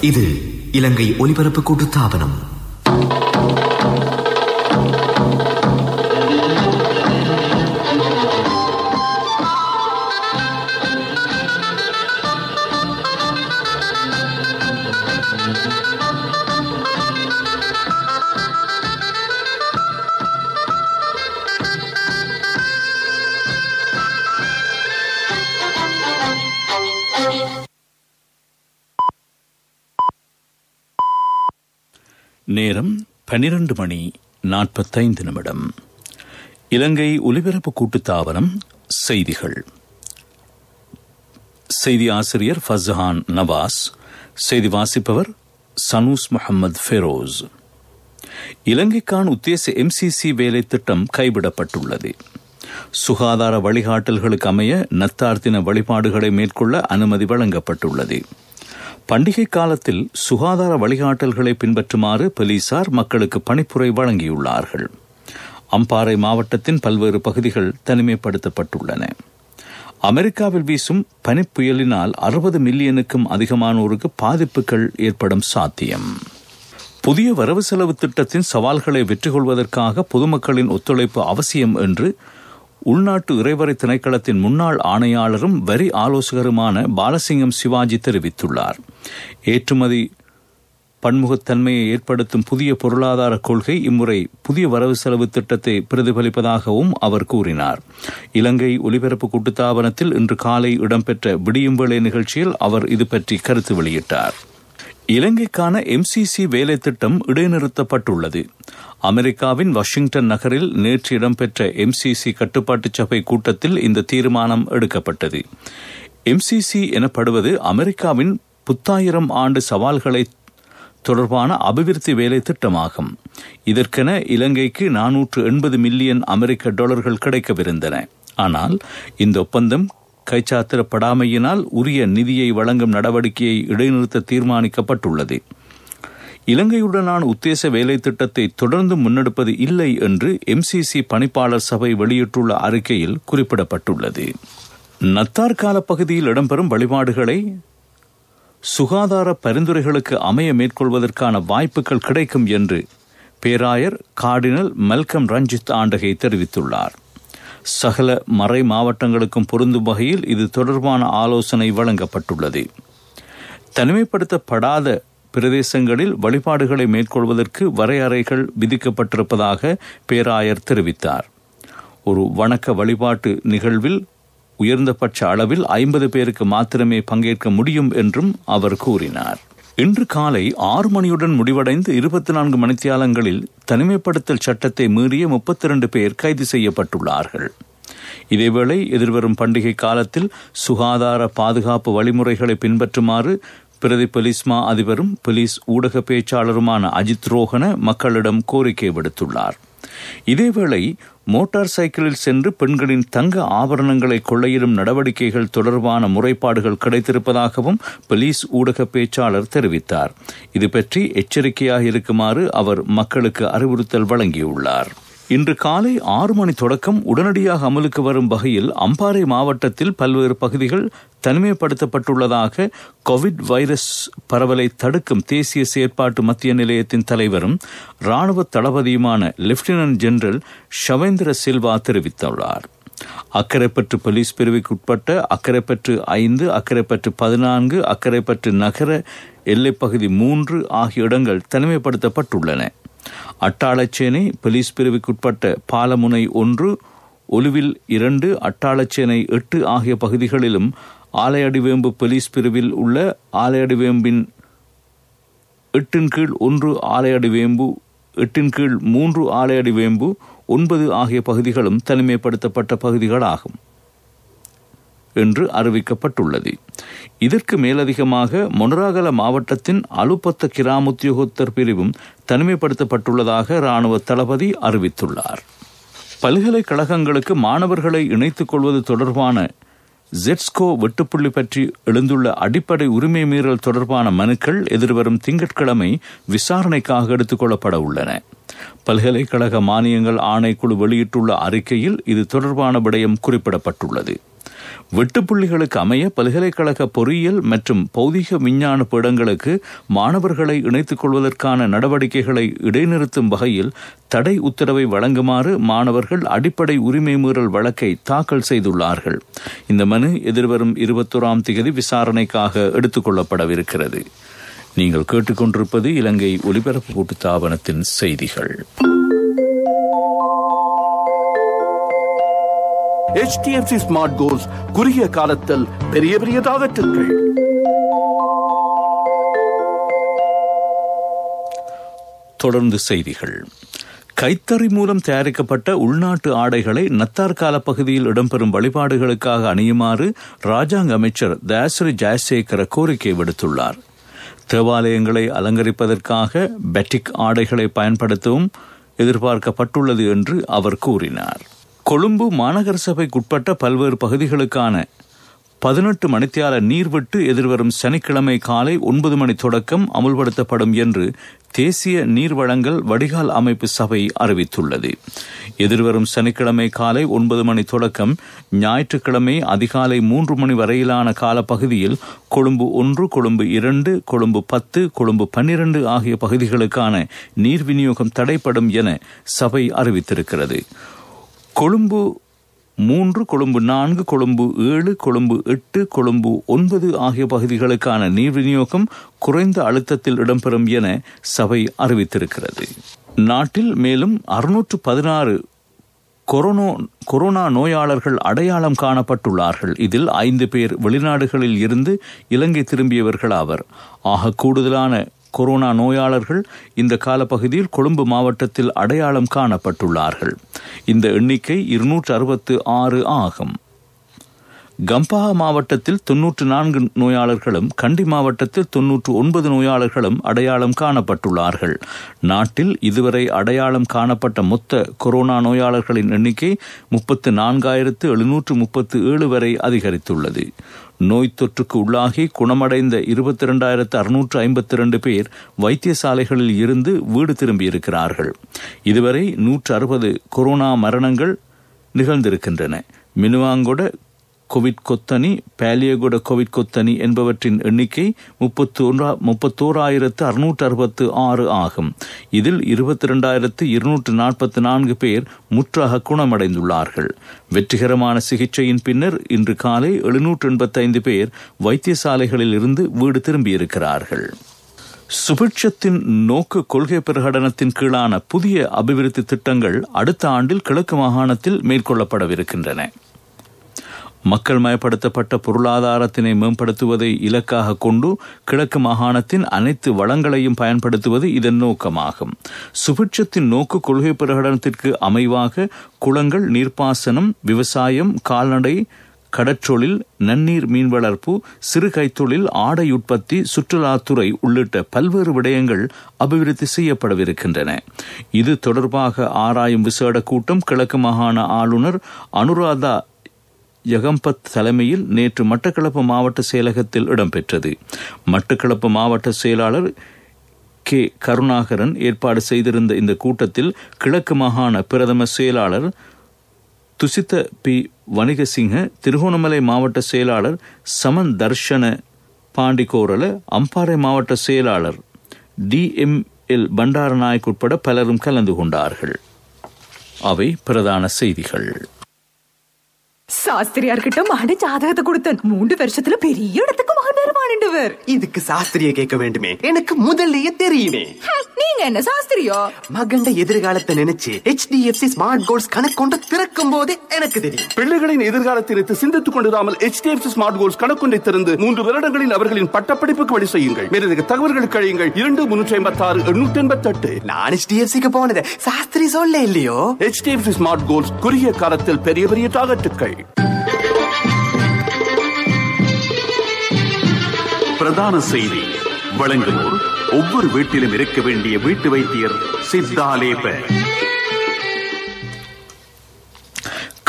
இது இலங்கை ஒலிபரப்பு கூட்டுத்தாபனம். நேரம் 12:45. இலங்கை ஒலிபரப்பு கூட்டுத்தாபனம் செய்திகள். செய்தி ஆசிரியர் ஃபஸ்ஹான் நவாஸ். செய்தி வாசிப்பவர் சனூஸ் முகமது ஃபெரோஸ். இலங்கைக்கான உத்தேச MCC வேலை திட்டம் கைவிடப்பட்டுள்ளது. சுகாதார வழிகாட்டல்களுக்கு அமைய நத்தார் தின வழிபாடுகளை மேற்கொள்ள அனுமதி வழங்கப்பட்டுள்ளது. பண்டிகை காலத்தில் சுகாதார வழிகாட்டல்களை பின்பற்றுமாறு போலீசார் மக்களுக்கு பணிப்புரை வழங்கியுள்ளார்கள். அம்பாறை மாவட்டத்தின் பல்வேறு பகுதிகள் தனிமைப்படுத்தப்பட்டுள்ளன. அமெரிக்காவில் வீசும் பனிப்புயலினால் 60 மில்லியனுக்கும் அதிகமானோருக்கு பாதிப்புகள் ஏற்படும் சாத்தியம். புதிய வரவு செலவு திட்டத்தின் சவால்களை வெற்றி கொள்வதற்காக பொதுமக்களின் ஒத்துழைப்பு அவசியம் என்று உள்நாட்டு இறைவரை திணைக்களத்தின் முன்னாள் ஆணையாளரும் வரி ஆலோசகருமான பாலசிங்கம் சிவாஜி தெரிவித்துள்ளார். ஏற்றுமதி பன்முகத்தன்மையை ஏற்படுத்தும் புதிய பொருளாதார கொள்கை இம்முறை புதிய வரவு செலவு திட்டத்தை பிரதிபலிப்பதாகவும் அவர் கூறினார். இலங்கை ஒலிபரப்பு கூட்டுத்தாபனத்தில் இன்று காலை இடம்பெற்ற விடியும் வேளை நிகழ்ச்சியில் அவர் இது பற்றி கருத்து வெளியிட்டார். இலங்கைக்கான MCC வேலை திட்டம் இடைநிறுத்தப்பட்டுள்ளது. அமெரிக்காவின் வாஷிங்டன் நகரில் நேற்று இடம்பெற்ற MCC கட்டுப்பாட்டு சபை கூட்டத்தில் இந்த தீர்மானம் எடுக்கப்பட்டது. MCC எனப்படுவது அமெரிக்காவின் 10,000 ஆண்டு சவால்களை தொடர்பான அபிவிருத்தி வேலை திட்டமாகும். இதற்கென இலங்கைக்கு 480 மில்லியன் அமெரிக்க டாலர்கள் கிடைக்கவிருந்தன. ஆனால் இந்த ஒப்பந்தம் கைச்சாத்திரப்படாமையினால் உரிய நிதியை வழங்கும் நடவடிக்கையை இடைநிறுத்த தீர்மானிக்கப்பட்டுள்ளது. இலங்கையுடனான உத்தேச வேலை திட்டத்தை தொடர்ந்து முன்னெடுப்பது இல்லை என்று MCC பணிப்பாளர் சபை வெளியிட்டுள்ள அறிக்கையில் குறிப்பிடப்பட்டுள்ளது. நத்தார் கால பகுதியில் இடம்பெறும் வழிபாடுகளை சுகாதார பரிந்துரைகளுக்கு அமைய மேற்கொள்வதற்கான வாய்ப்புகள் கிடைக்கும் என்று பேராயர் கார்டினல் மல்கம் ரஞ்சித் ஆண்டகை தெரிவித்துள்ளார். சகல மறை மாவட்டங்களுக்கும் பொருந்தும் வகையில் இது தொடர்பான ஆலோசனை வழங்கப்பட்டுள்ளது. தனிமைப்படுத்தப்படாத பிரதேசங்களில் வழிபாடுகளை மேற்கொள்வதற்கு வரையறைகள் விதிக்கப்பட்டிருப்பதாக பேராயர் தெரிவித்தார். ஒரு வணக்க வழிபாட்டு நிகழ்வில் உயர்ந்தபட்ச அளவில் 50 பேருக்கு மாத்திரமே பங்கேற்க முடியும் என்றும் அவர் கூறினார். இன்று காலை 6 மணியுடன் முடிவடைந்து 24 மணித்தியாலங்களில் தனிமைப்படுத்தல் சட்டத்தை மீறிய 32 பேர் கைது செய்யப்பட்டுள்ளார்கள். இதேவேளை எதிர்வரும் பண்டிகை காலத்தில் சுகாதார பாதுகாப்பு வழிமுறைகளை பின்பற்றுமாறு பிரதி போலீஸ் மா அதிபரும் போலீஸ் ஊடக பேச்சாளருமான அஜித் ரோஹன மக்களிடம் கோரிக்கை விடுத்துள்ளார். இதேவேளை மோட்டார் சைக்கிளில் சென்று பெண்களின் தங்க ஆபரணங்களை கொள்ளையிடும் நடவடிக்கைகள் தொடர்பான முறைப்பாடுகள் கிடைத்திருப்பதாகவும் போலீஸ் ஊடக பேச்சாளர் தெரிவித்தார். இது பற்றி எச்சரிக்கையாக இருக்குமாறு அவர் மக்களுக்கு அறிவுறுத்தல் வழங்கியுள்ளார். இன்று காலை 6 மணி தொடக்கம் உடனடியாக அமலுக்கு வரும் வகையில் அம்பாறை மாவட்டத்தில் பல்வேறு பகுதிகள் தனிமைப்படுத்தப்பட்டுள்ளதாக கோவிட் வைரஸ் பரவலை தடுக்கும் தேசிய செயற்பாட்டு மத்திய நிலையத்தின் தலைவரும் இராணுவ தளபதியுமான லெப்டினன்ட் ஜெனரல் ஷவேந்திர சில்வா தெரிவித்துள்ளார். அக்கரைப்பற்று போலீஸ் பிரிவுக்குட்பட்ட அக்கரைப்பற்று 5, அக்கரைப்பற்று 14, அக்கரைப்பற்று நகர எல்லைப்பகுதி 3 ஆகிய இடங்கள் தனிமைப்படுத்தப்பட்டுள்ளன. அட்டாளச்சேனை போலீஸ் பிரிவுக்குட்பட்ட பாலமுனை 1, ஒலுவில் 2, அட்டாளச்சேனை 8 ஆகிய பகுதிகளிலும் ஆலையடிவேம்பு போலீஸ் பிரிவில் உள்ள ஆலையடிவேம்பின் 8/1 ஆலையடிவேம்பு, 8/3 ஆலையடிவேம்பு, 9 ஆகிய பகுதிகளும் தனிமைப்படுத்தப்பட்ட பகுதிகளாகும் என்று அறிவிக்கப்பட்டுள்ளது. இதற்கு மேலதிகமாக மொனராகல மாவட்டத்தின் அலுப்பத்த கிராமுத்தியோகத்தர் பிரிவும் தனிமைப்படுத்தப்பட்டுள்ளதாக இராணுவ தளபதி அறிவித்துள்ளார். பல்கலைக்கழகங்களுக்கு மாணவர்களை இணைத்துக் கொள்வது தொடர்பான ஜெட்ஸ்கோ வெட்டுப்புள்ளி பற்றி எழுந்துள்ள அடிப்படை உரிமை மீறல் தொடர்பான மனுக்கள் எதிர்வரும் திங்கட்கிழமை விசாரணைக்காக எடுத்துக் கொள்ளப்பட உள்ளன. பல்கலைக்கழக மானியங்கள் ஆணைக்குழு வெளியிட்டுள்ள அறிக்கையில் இது தொடர்பான விடயம் குறிப்பிடப்பட்டுள்ளது. வெட்டுப்புள்ளிகளுக்கு அமைய பல்கலைக்கழக பொறியியல் மற்றும் பௌதிக விஞ்ஞான பீடங்களுக்கு மாணவர்களை இணைத்துக் கொள்வதற்கான நடவடிக்கைகளை இடைநிறுத்தும் வகையில் தடை உத்தரவை வழங்குமாறு மாணவர்கள் அடிப்படை உரிமை மீறல் வழக்கை தாக்கல் செய்துள்ளார்கள். இந்த மனு எதிர்வரும் 21ஆம் தேதி விசாரணைக்காக எடுத்துக் கொள்ளப்படவிருக்கிறது. நீங்கள் கேட்டுக்கொண்டிருப்பது இலங்கை ஒலிபரப்பு கூட்டுத்தாபனத்தின் செய்திகள். HDFC ஸ்மார்ட் கோல்ஸ் குறுகிய காலத்தில் பெரிய பெரிய டார்கெட்டுகள். தொடர்ந்து செய்திகள். கைத்தறி மூலம் தயாரிக்கப்பட்ட உள்நாட்டு ஆடைகளை நத்தார் கால பகுதியில் இடம்பெறும் வழிபாடுகளுக்காக அணியுமாறு ராஜாங்க அமைச்சர் தயாஸ்ரீ ஜெயசேகர கோரிக்கை விடுத்துள்ளார். தேவாலயங்களை அலங்கரிப்பதற்காக பெட்டிக் ஆடைகளை பயன்படுத்தவும் எதிர்பார்க்கப்பட்டுள்ளது என்று அவர் கூறினார். கொழும்பு மாநகர சபைக்குட்பட்ட பல்வேறு பகுதிகளுக்கான 18 மணித்தியால நீர்வெட்டு எதிர்வரும் சனிக்கிழமை காலை 9 மணி தொடக்கம் அமுல்படுத்தப்படும் என்று தேசிய நீர்வழங்கல் வடிகால் அமைப்பு சபை அறிவித்துள்ளது. எதிர்வரும் சனிக்கிழமை காலை 9 மணி தொடக்கம் ஞாயிற்றுக்கிழமை அதிகாலை 3 மணி வரையிலான காலப்பகுதியில் கொழும்பு 1, கொழும்பு 2, கொழும்பு 10, கொழும்பு 12 ஆகிய பகுதிகளுக்கான நீர் விநியோகம் தடைப்படும் என சபை அறிவித்திருக்கிறது. கொழும்பு 3, கொழும்பு 4, கொழும்பு 7, கொழும்பு 8, கொழும்பு 9 ஆகிய பகுதிகளுக்கான நீர் விநியோகம் குறைந்த அழுத்தத்தில் இடம்பெறும் என சபை அறிவித்திருக்கிறது. நாட்டில் மேலும் 616 கொரோனா நோயாளர்கள் அடையாளம் காணப்பட்டுள்ளார்கள். இதில் 5 பேர் வெளிநாடுகளில் இருந்து இலங்கை திரும்பியவர்கள் ஆவர். ஆக கூடுதலான கொரோனா நோயாளர்கள் இந்த காலப்பகுதியில் கொழும்பு மாவட்டத்தில் அடையாளம் காணப்பட்டுள்ளார்கள். இந்த எண்ணிக்கை 266 ஆகும். கம்பஹா மாவட்டத்தில் 94 நோயாளர்களும் கண்டி மாவட்டத்தில் 99 நோயாளர்களும் அடையாளம் காணப்பட்டுள்ளார்கள். நாட்டில் இதுவரை அடையாளம் காணப்பட்ட மொத்த கொரோனா நோயாளர்களின் எண்ணிக்கை 34,737 வரை அதிகரித்துள்ளது. நோய் தொற்றுக்கு உள்ளாகி குணமடைந்த 22,652 பேர் வைத்தியசாலைகளில் இருந்து வீடு திரும்பியிருக்கிறார்கள். இதுவரை 160 கொரோனா மரணங்கள் நிகழ்ந்திருக்கின்றன. மினுவாங்கொட கோவிட் கொத்தனி, பேலியகொட கோவிட் கொத்தனி என்பவற்றின் எண்ணிக்கை 31,666 ஆகும். இதில் 22,244 பேர் முற்றாக குணமடைந்துள்ளார்கள். வெற்றிகரமான சிகிச்சையின் பின்னர் இன்று காலை 785 பேர் வைத்தியசாலைகளில் இருந்து வீடு திரும்பியிருக்கிறார்கள். சுபிட்சத்தின் நோக்கு கொள்கை பிரகடனத்தின் கீழான புதிய அபிவிருத்தி திட்டங்கள் அடுத்த ஆண்டில் கிழக்கு மாகாணத்தில் மேற்கொள்ளப்படவிருக்கின்றன. மக்கள் மயப்படுத்தப்பட்ட பொருளாதாரத்தினை மேம்படுத்துவதை இலக்காக கொண்டு கிழக்கு மாகாணத்தின் அனைத்து வளங்களையும் பயன்படுத்துவது இதன் நோக்கமாகும். சுபிட்சத்தின் நோக்கு கொள்கை பிரகடனத்திற்கு அமைவாக குளங்கள், நீர்ப்பாசனம், விவசாயம், கால்நடை, கடற்றொழில், நன்னீர் மீன் வளர்ப்பு, சிறு கைத்தொழில், ஆடை உற்பத்தி, சுற்றுலாத்துறை உள்ளிட்ட பல்வேறு விடயங்கள் அபிவிருத்தி செய்யப்படவிருக்கின்றன. இது தொடர்பாக ஆராயும் விசேட கூட்டம் கிழக்கு மாகாண ஆளுநர் அனுராதா யகம்பத் தலைமையில் நேற்று மட்டக்களப்பு மாவட்ட செயலகத்தில் இடம்பெற்றது. மட்டக்களப்பு மாவட்ட செயலாளர் கே கருணாகரன் ஏற்பாடு செய்திருந்த இந்த கூட்டத்தில் கிழக்கு மாகாண பிரதம செயலாளர் துசித்த பி வணிகசிங்க, திருகோணமலை மாவட்ட செயலாளர் சமன் தர்ஷன பாண்டிகோரல, அம்பாறை மாவட்ட செயலாளர் DML பண்டாரநாயக் உட்பட பலரும் கலந்து கொண்டார்கள். அவை பிரதான செய்திகள். சாஸ்திரியார்கிட்ட மகன் ஜாதகத்தை கொடுத்தேன். 3 வருஷத்துல பெரிய இடத்துக்கு மகன் வருவானுண்டவர். இதுக்கு சாஸ்திரிய கேட்க வேண்டுமே, எனக்கு முதல்லயே தெரியுமே. நீங்க என்ன சாஸ்திரியோ? மகண்ட எதிர்காலத்தை நினைச்சு HDFC ஸ்மார்ட் கோல்ஸ் கணக்கொண்டு திறக்கும் போதே எனக்கு தெரியும். பிள்ளைகளின் எதிர்காலத்திற்கு சிந்தித்துக் கொண்டிராமல் HDFC ஸ்மார்ட் கோல்ஸ் கணக்கொண்டை திறந்து 3 வருடங்களில் அவர்களின் பட்டப்படிப்புக்கு வழி செய்யுங்கள். மேலதிக தகவல்களுக்கு அழையுங்கள் 2356-888. நான் HDFCக்கு போனது சாஸ்திரி சொல்ல இல்லையோ. HDFC ஸ்மார்ட் கோல்ஸ் குறுகிய காலத்தில் பெரிய பெரிய டார்கெட்டுகள். பிரதான செய்தி வழங்குவோர் ஒவ்வொரு வீட்டிலும் இருக்க வேண்டிய வீட்டு வைத்தியர் சித்தாலேப.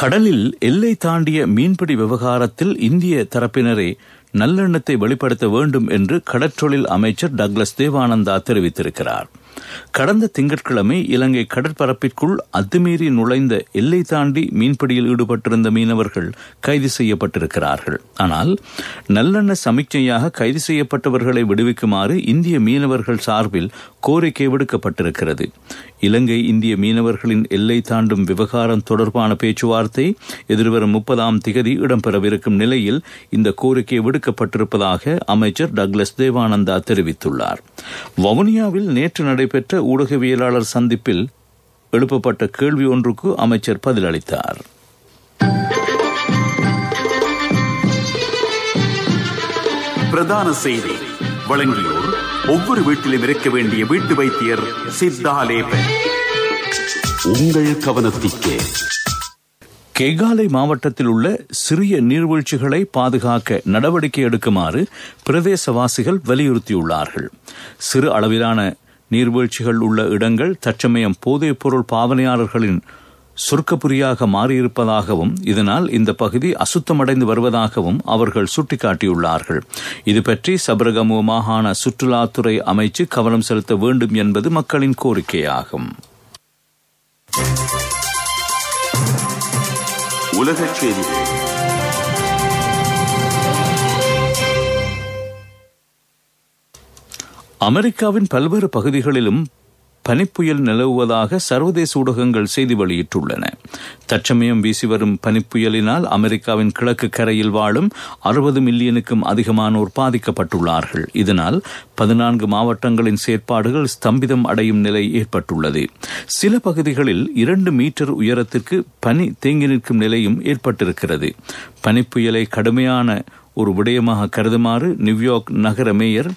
கடலில் எல்லை தாண்டிய மீன்பிடி விவகாரத்தில் இந்திய தரப்பினரே நல்லெண்ணத்தை வெளிப்படுத்த வேண்டும் என்று கடற்றொழில் அமைச்சர் டக்ளஸ் தேவானந்தா தெரிவித்திருக்கிறார். கடந்த திங்கட்கிழமை இலங்கை கடற்பரப்பிற்குள் அத்துமீறி நுழைந்த எல்லை தாண்டி மீன்பிடியில் ஈடுபட்டிருந்த மீனவர்கள் கைது செய்யப்பட்டிருக்கிறார்கள். ஆனால் நல்லெண்ண சமிக்ஞையாக கைது செய்யப்பட்டவர்களை விடுவிக்குமாறு இந்திய மீனவர்கள் சார்பில் கோரிக்கை விடுக்கப்பட்டிருக்கிறது. இலங்கை இந்திய மீனவர்களின் எல்லை தாண்டும் விவகாரம் தொடர்பான பேச்சுவார்த்தை எதிர்வரும் 30ஆம் திகதி இடம்பெறவிருக்கும் நிலையில் இந்த கோரிக்கை விடுக்கப்பட்டிருப்பதாக அமைச்சர் டக்ளஸ் தேவானந்தா தெரிவித்துள்ளார். வவுனியாவில் நேற்று நடைபெற்ற ஊடகவியலாளர் சந்திப்பில் எழுப்பப்பட்ட கேள்வி ஒன்றுக்கு அமைச்சர் பதிலளித்தார். பிரதான செய்தி வழங்கியோர் ஒவ்வொரு வீட்டிலும் இருக்க வேண்டிய வீட்டு வைத்தியர் சித்தாலேபன். உங்கள் கவனத்திற்கு கேகாலை மாவட்டத்தில் உள்ள சிறிய நீர்வீழ்ச்சிகளை பாதுகாக்க நடவடிக்கை எடுக்குமாறு பிரதேசவாசிகள் வலியுறுத்தியுள்ளார்கள். சிறு அளவிலான நீர்வீழ்ச்சிகள் உள்ள இடங்கள் தற்சமயம் போதைப் பொருள் பாவனையாளர்களின் சொர்க்கப்புரியாக மாறியிருப்பதாகவும் இதனால் இந்த பகுதி அசுத்தமடைந்து வருவதாகவும் அவர்கள் சுட்டிக்காட்டியுள்ளார்கள். இதுபற்றி சபரகமுவ மாகாண சுற்றுலாத்துறை அமைச்சு கவனம் செலுத்த வேண்டும் என்பது மக்களின் கோரிக்கையாகும். உலகச் செய்திகள். அமெரிக்காவின் பல்வேறு பகுதிகளிலும் பனிப்புயல் நிலவுவதாக சர்வதேச ஊடகங்கள் செய்தி வெளியிட்டுள்ளன. தற்சமயம் வீசி வரும் பனிப்புயலினால் அமெரிக்காவின் கிழக்கு கரையில் வாழும் 60 மில்லியனுக்கும் அதிகமானோர் பாதிக்கப்பட்டுள்ளார்கள். இதனால் 14 மாவட்டங்களின் செயற்பாடுகள் ஸ்தம்பிதம் அடையும் நிலை ஏற்பட்டுள்ளது. சில பகுதிகளில் 2 மீட்டர் உயரத்திற்கு பனி தேங்கி நிற்கும் நிலையும் ஏற்பட்டிருக்கிறது. பனிப்புயலை கடுமையான ஒரு விடயமாக கருதுமாறு நியூயார்க் நகர மேயர்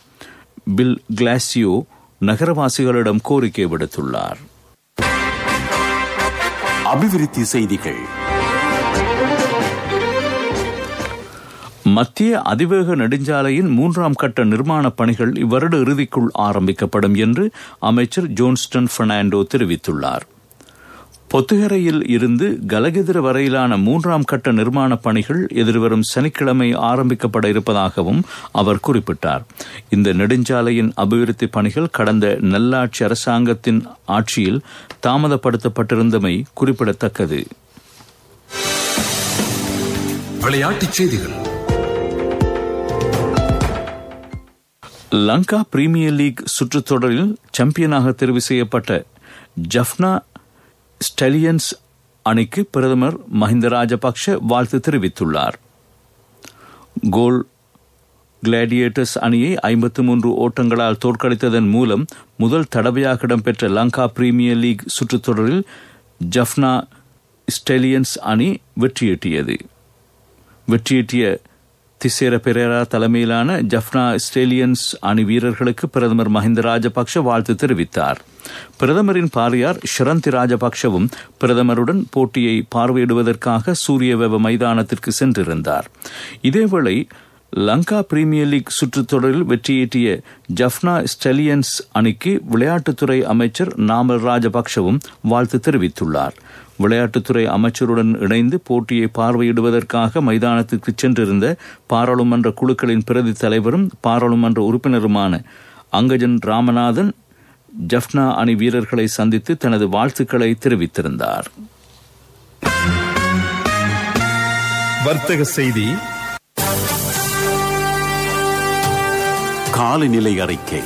பில் கிளாசியோ நகரவாசிகளிடம் கோரிக்கை விடுத்துள்ளார். அபிவிருத்தி செய்திகள். மத்திய அதிவேக நெடுஞ்சாலையின் 3ஆம் கட்ட நிர்மாணப் பணிகள் இவ்வருட இறுதிக்குள் ஆரம்பிக்கப்படும் என்று அமைச்சர் ஜோன்ஸ்டன் பெர்னாண்டோ தெரிவித்துள்ளார். பொத்துகரையில் இருந்து கலகெதிர வரையிலான 3ஆம் கட்ட நிர்மாணப் பணிகள் எதிர்வரும் சனிக்கிழமை ஆரம்பிக்கப்பட இருப்பதாகவும் அவர் குறிப்பிட்டார். இந்த நெடுஞ்சாலையின் அபிவிருத்தி பணிகள் கடந்த நல்லாட்சி அரசாங்கத்தின் ஆட்சியில் தாமதப்படுத்தப்பட்டிருந்தமை குறிப்பிடத்தக்கது. விளையாட்டுச் செய்திகள். லங்கா பிரீமியர் லீக் சுற்றுத்தொடரில் சாம்பியனாக தெரிவு செய்யப்பட்ட ஜஃப்னா ஸ்டெலியன்ஸ் அணிக்கு பிரதமர் மஹிந்த ராஜபக்ஷ வாழ்த்து தெரிவித்துள்ளார். கோல் கிளாடியேட்டர்ஸ் அணியை 53 ஓட்டங்களால் தோற்கடித்ததன் மூலம் முதல் தடவையாக இடம்பெற்ற Lanka premier league சுற்றுத்தொடரில் Jaffna Stallions அணி வெற்றியீட்டிய திசேர பெரேரா தலைமையிலான ஜஃப்னா ஸ்டேலியன்ஸ் அணி வீரர்களுக்கு பிரதமர் மஹிந்த ராஜபக்ஷ வாழ்த்து தெரிவித்தார். பிரதமரின் பாரியார் ஷரந்தி ராஜபக்ஷவும் பிரதமருடன் போட்டியை பார்வையிடுவதற்காக சூரியவெவ மைதானத்திற்கு சென்றிருந்தார். இதேவேளை Lanka premier league சுற்றுத்தொடரில் வெற்றியீட்டிய Jaffna Stallions அணிக்கு விளையாட்டுத்துறை அமைச்சர் நாமல் ராஜபக்ஷவும் வாழ்த்து தெரிவித்துள்ளார். விளையாட்டுத்துறை அமைச்சருடன் இணைந்து போட்டியை பார்வையிடுவதற்காக மைதானத்திற்கு சென்றிருந்த பாராளுமன்ற குழுக்களின் பிரதி தலைவரும் பாராளுமன்ற உறுப்பினருமான அங்கஜன் ராமநாதன் ஜஃப்னா அணி வீரர்களை சந்தித்து தனது வாழ்த்துக்களை தெரிவித்திருந்தார். வர்த்தக செய்தி. காலநிலை அறிக்கை.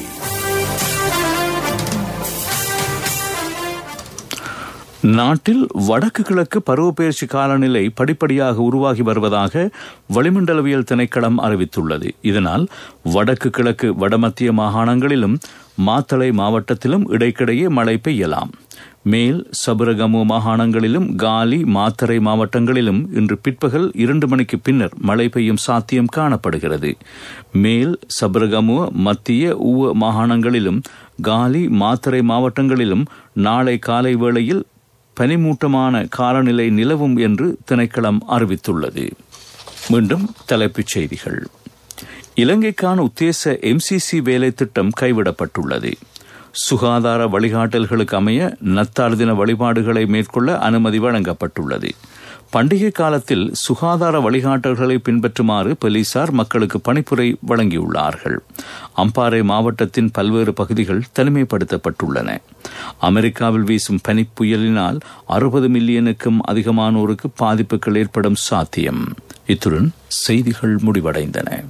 நாட்டில் வடக்கு கிழக்கு பருவப்பெயர்ச்சி காலநிலை படிப்படியாக உருவாகி வருவதாக வளிமண்டலவியல் திணைக்களம் அறிவித்துள்ளது. இதனால் வடக்கு கிழக்கு வடமத்திய மாகாணங்களிலும் மாத்தளை மாவட்டத்திலும் இடைக்கிடையே மழை பெய்யலாம். மேல் சபரகமுவ மாகாணங்களிலும் காலி மாத்தறை மாவட்டங்களிலும் இன்று பிற்பகல் 2 மணிக்கு பின்னர் மழை பெய்யும் சாத்தியம் காணப்படுகிறது. மேல் சபரகமுவ மத்திய ஊவ மாகாணங்களிலும் காலி மாத்தறை மாவட்டங்களிலும் நாளை காலை வேளையில் பனிமூட்டமான காலநிலை நிலவும் என்று திணைக்களம் அறிவித்துள்ளது. மீண்டும் தலைப்புச் செய்திகள். இலங்கைக்கான உத்தேச MCC வேலை திட்டம் கைவிடப்பட்டுள்ளது. சுகாதார வழிகாட்டல்களுக்கு அமைய நத்தார் தின வழிபாடுகளை மேற்கொள்ள அனுமதி வழங்கப்பட்டுள்ளது. பண்டிகை காலத்தில் சுகாதார வழிகாட்டல்களை பின்பற்றுமாறு போலீசார் மக்களுக்கு பணிப்புரை வழங்கியுள்ளார்கள். அம்பாறை மாவட்டத்தின் பல்வேறு பகுதிகள் தனிமைப்படுத்தப்பட்டுள்ளன. அமெரிக்காவில் வீசும் பனிப்புயலினால் 60 மில்லியனுக்கும் அதிகமானோருக்கு பாதிப்புகள் ஏற்படும் சாத்தியம். இத்துடன் செய்திகள் முடிவடைந்தன.